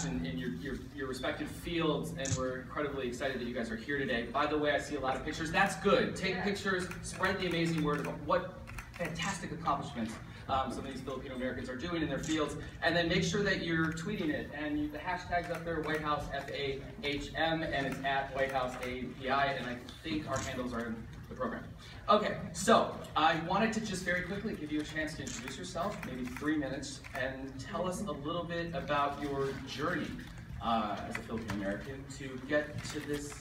in your respective fields, and we're incredibly excited that you guys are here today. By the way, I see a lot of pictures. That's good. Take pictures, spread the amazing word about what fantastic accomplishments some of these Filipino Americans are doing in their fields, and then make sure that you're tweeting it. And the hashtag's up there, White House FAHM, and it's at White House API, and I think our handles are in the program. Okay, so I wanted to just very quickly give you a chance to introduce yourself, maybe 3 minutes, and tell us a little bit about your journey as a Filipino American to get to this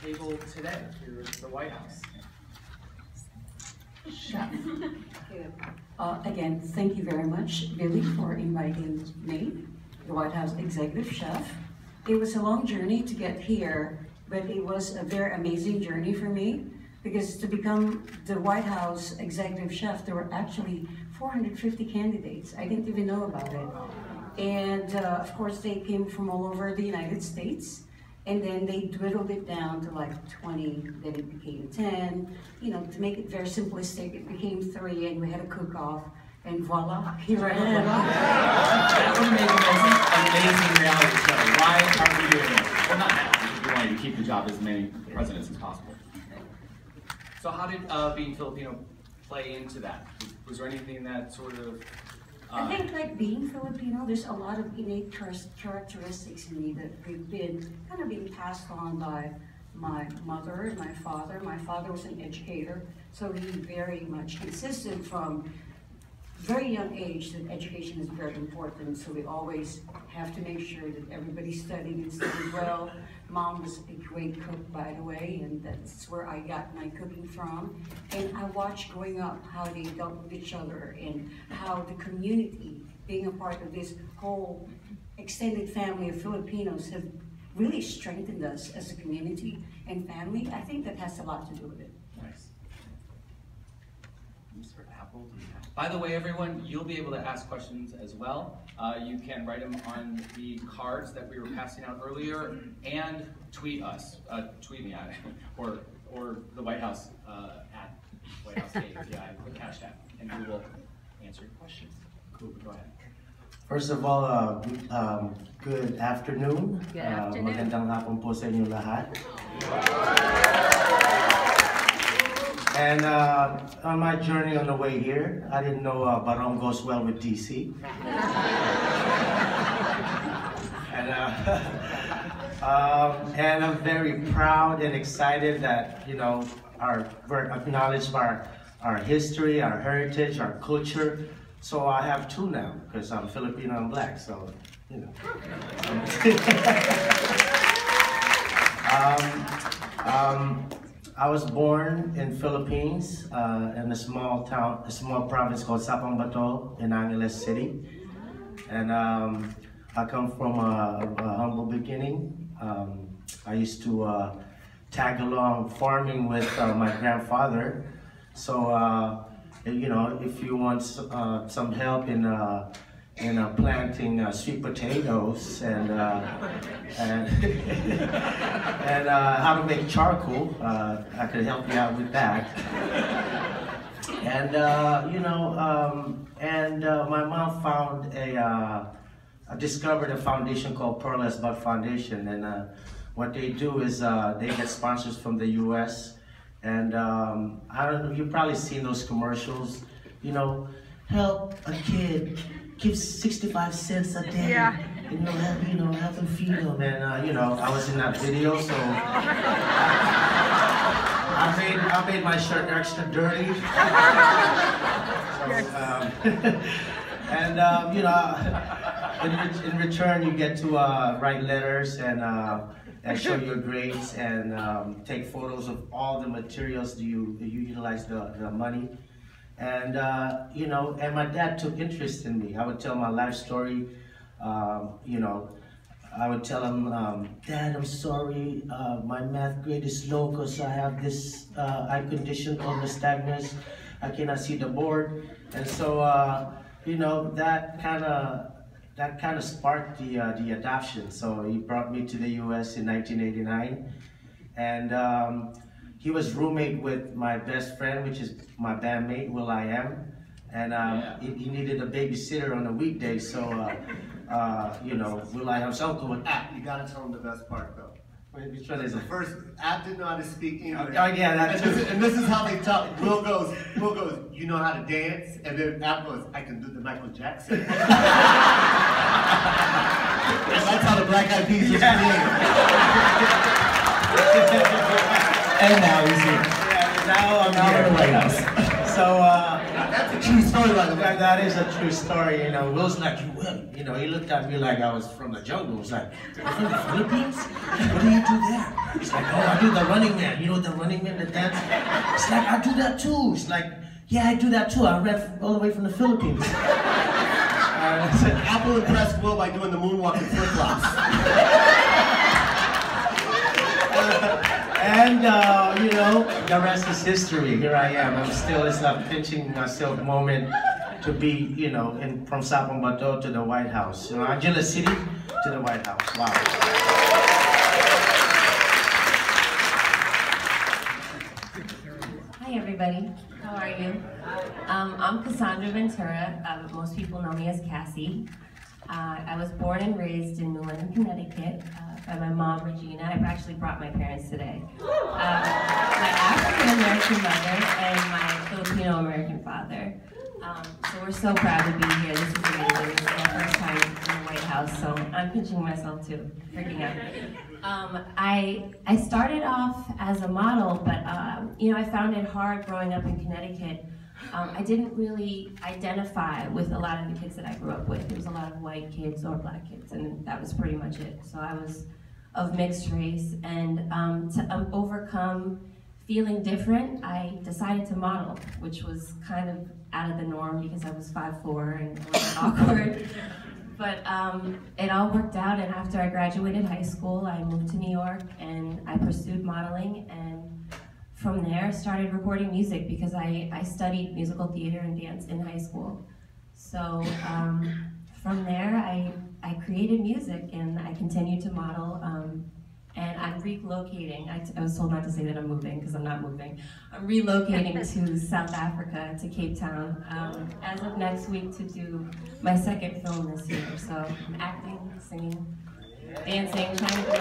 table today here at the White House. Chef. Again, thank you very much, Billy, for inviting me, the White House Executive Chef. It was a long journey to get here, but it was a very amazing journey for me, because to become the White House Executive Chef, there were actually 450 candidates. I didn't even know about it. And of course, they came from all over the United States. And then they dwindled it down to like 20, then it became 10. You know, to make it very simplistic, it became 3, and we had a cook-off, and voila, here I am. That would make an amazing reality show. Why are we doing this? Well, not now, because we wanted to keep the job as many presidents as possible. So how did being Filipino play into that? Was there anything that sort of... I think like being Filipino, there's a lot of innate characteristics in me that we've been kind of being passed on by my mother and my father. My father was an educator, so he very much insisted from very young age that education is very important, so we always have to make sure that everybody studied and studied well. Mom was a great cook, by the way, and that's where I got my cooking from. And I watched growing up how they dealt with each other and how the community, being a part of this whole extended family of Filipinos, have really strengthened us as a community and family. I think that has a lot to do with it. Nice. Mr. Apple. By the way, everyone, you'll be able to ask questions as well. You can write them on the cards that we were passing out earlier, and tweet us. Tweet me at it, or the White House at White House API with hashtag, and we will answer your questions. Cool. Go ahead. First of all, good afternoon. Good afternoon. Magandang hapon po sa inyo lahat. And on my journey on the way here, I didn't know Barong goes well with DC. And I'm very proud and excited that, you know, we're acknowledged by our history, our heritage, our culture. So I have 2 now, because I'm Filipino and Black, so, you know. I was born in Philippines, in a small town, a small province called Sapang Bato in Angeles City. And I come from a humble beginning. I used to tag along farming with my grandfather. So, you know, if you want some help in planting sweet potatoes and and how to make charcoal, I could help you out with that. And you know, my mom found discovered a foundation called Pearl's Bud Foundation, and what they do is they get sponsors from the U.S. And I don't know, you've probably seen those commercials, you know, help a kid, give 65 cents a day, yeah. You know, help him feed him. And you know, I was in that video, so I made my shirt extra dirty. And you know, in return, you get to write letters and show your grades and take photos of all the materials you utilize the money. And you know, and my dad took interest in me. I would tell my life story. You know, I would tell him, Dad, I'm sorry, my math grade is low because I have this eye condition called nystagmus. I cannot see the board. And so, you know, that kind of sparked the adoption. So he brought me to the U.S. in 1989, and he was roommate with my best friend, which is my bandmate, Will.i.am, and he needed a babysitter on a weekday. So you know, rely himself to an app. You gotta tell them the best part though. Which one is it? First, App didn't know how to speak English. Oh yeah, that's true. And this is how they talk. Will goes, you know how to dance? And then App goes, I can do the Michael Jackson. And that's how the Black Eyed Peas was created. And now he's here. Yeah, now I'm Now we're here. in the White House. So, That's a true story, by the way. that is a true story, you know. Will's like, you know, he looked at me like I was from the jungle. He's like, you're from the Philippines? What do you do there? He's like, oh, I do the Running Man. You know the Running Man, the dance? It's like, I do that too. It's like, yeah, I do that too. I ran all the way from the Philippines. Apple impressed Will by doing the moonwalk and flip-flops. And, you know, the rest is history. Here I am. It's a pinching myself moment to be, you know, from Sabong Bato to the White House. You know, Angela City to the White House. Wow. Hi everybody, how are you? I'm Cassandra Ventura. Most people know me as Cassie. I was born and raised in New London, Connecticut by my mom, Regina. I actually brought my parents today. My African-American mother and my Filipino-American father. So we're so proud to be here. This is amazing. This is my first time in the White House, so I'm pinching myself too, freaking out. I started off as a model, but you know, I found it hard growing up in Connecticut. I didn't really identify with a lot of the kids that I grew up with. There was a lot of white kids or black kids, and that was pretty much it. So I was of mixed race, and to overcome feeling different, I decided to model, which was kind of out of the norm because I was 5'4" and it was awkward. But it all worked out, and after I graduated high school, I moved to New York and I pursued modeling, and from there, I started recording music because I studied musical theater and dance in high school. So from there, I created music and I continued to model. And I'm relocating. I was told not to say that I'm moving because I'm not moving. I'm relocating to South Africa, to Cape Town, as of next week to do my second film this year. So I'm acting, singing, dancing, trying to do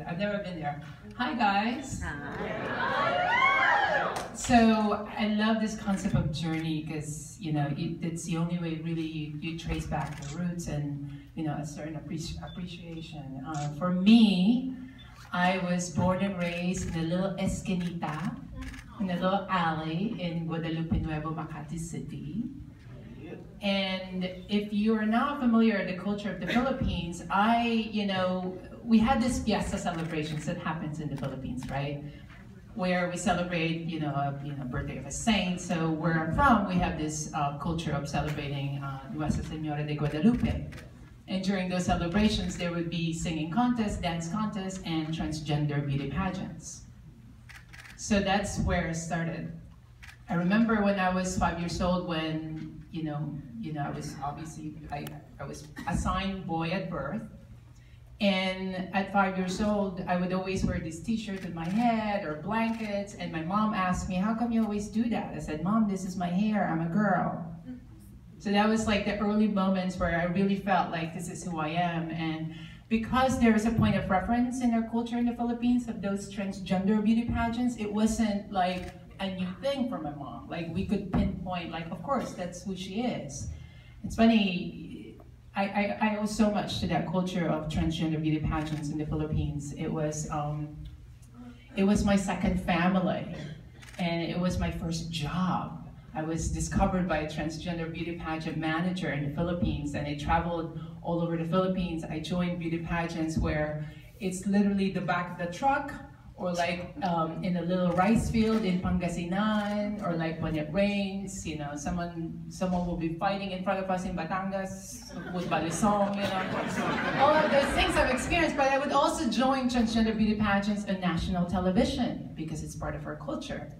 I've never been there. Hi guys. Hi. So I love this concept of journey because you know it's the only way really you trace back your roots and you know a certain appreciation. For me, I was born and raised in a little esquinita, in a little alley in Guadalupe, Nuevo Makati City. And if you are not familiar with the culture of the Philippines, we had this fiesta celebrations that happens in the Philippines, right? Where we celebrate, birthday of a saint. So where I'm from, we have this culture of celebrating Nuestra Señora de Guadalupe. And during those celebrations, there would be singing contests, dance contests, and transgender beauty pageants. So that's where it started. I remember when I was 5 years old when, I was obviously, I was assigned boy at birth. And at 5 years old, I would always wear this t-shirt on my head or blankets. And my mom asked me, how come you always do that? I said, Mom, this is my hair, I'm a girl. So that was like the early moments where I really felt like this is who I am. And because there is a point of reference in our culture in the Philippines of those transgender beauty pageants, it wasn't like a new thing for my mom. Like we could pinpoint, like, of course, that's who she is. It's funny, I owe so much to that culture of transgender beauty pageants in the Philippines. It was my second family, and it was my first job. I was discovered by a transgender beauty pageant manager in the Philippines, and I traveled all over the Philippines. I joined beauty pageants where it's literally the back of the truck, or like in a little rice field in Pangasinan, or like when it rains, someone will be fighting in front of us in Batangas with balisong, All of those things I've experienced, but I would also join transgender beauty pageants on national television because it's part of our culture.